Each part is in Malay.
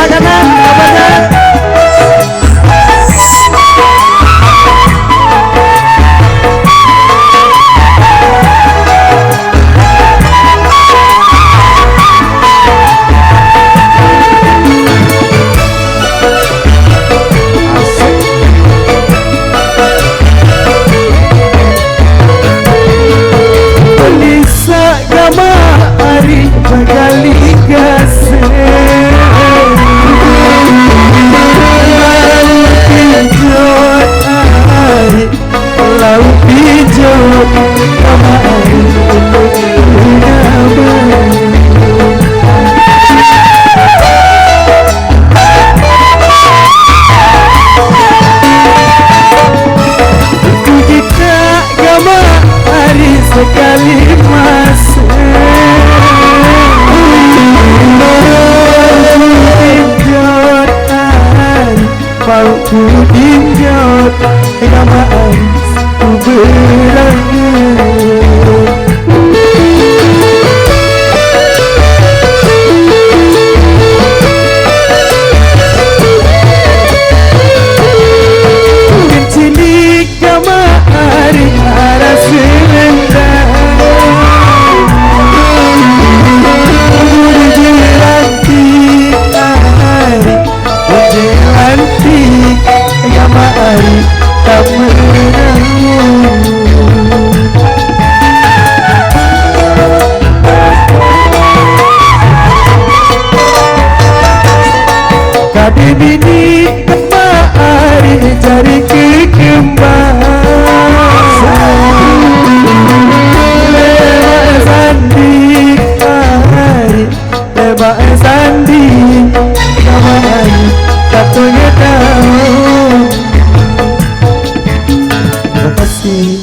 sebelah kanan apanya? Sekali masa tinjotan mau ku tinjot gamaan ku berangan mungkin cilik gamari arah selendang tak menanggung kade bini kemari cari kekembang lewat sandi hari lewat sandi kemari tak punya tahu. Terima kasih.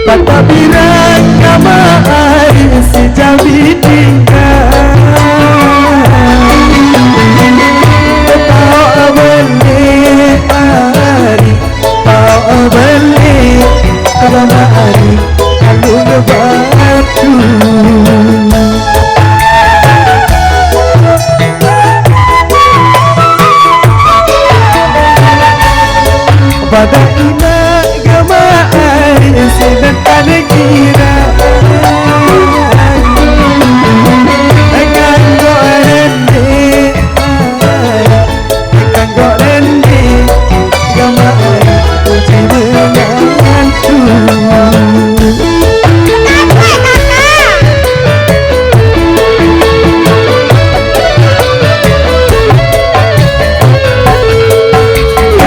Patabiran kamari sejawi tinggal tau beli hari tau beli kamari kalau ngebatu pada ina gamari sedekah kira dengan gorende gamari uji mengantu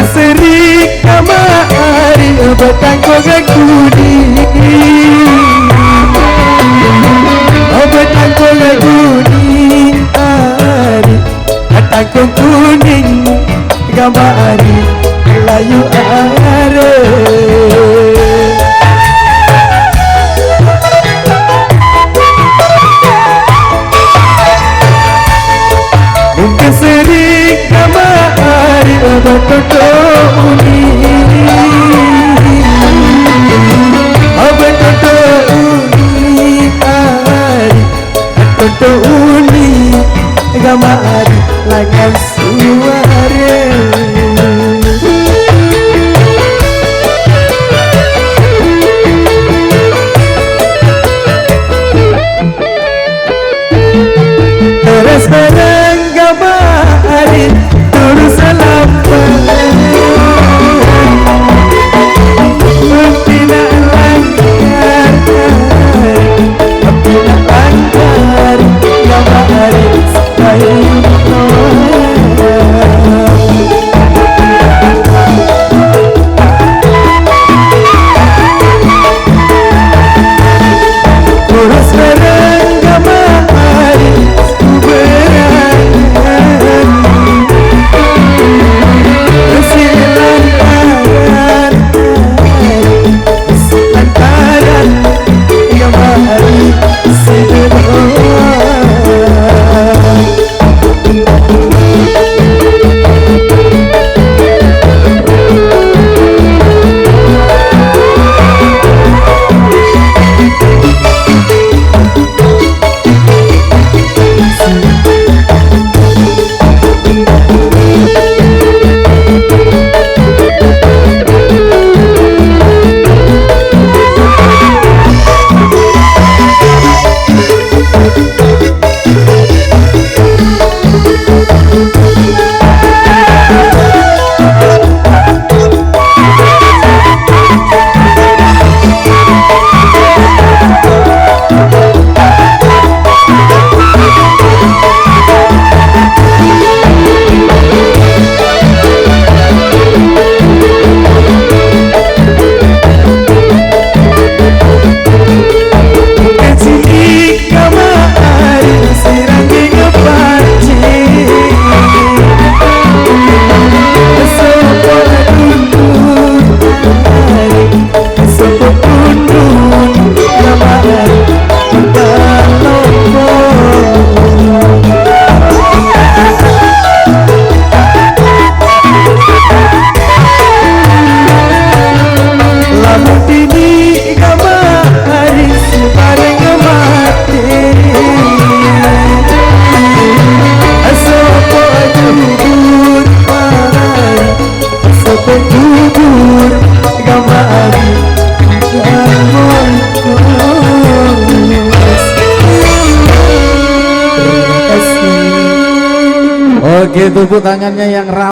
asri kamari betang kogakudi betang kogakudi ari atang kuning gamari layu are mungkin sering kamari betotoni betotoni gamari lagan suara terus bareng gamari terus lampai bubur gamari terima kasih. Oke, tepuk tangannya yang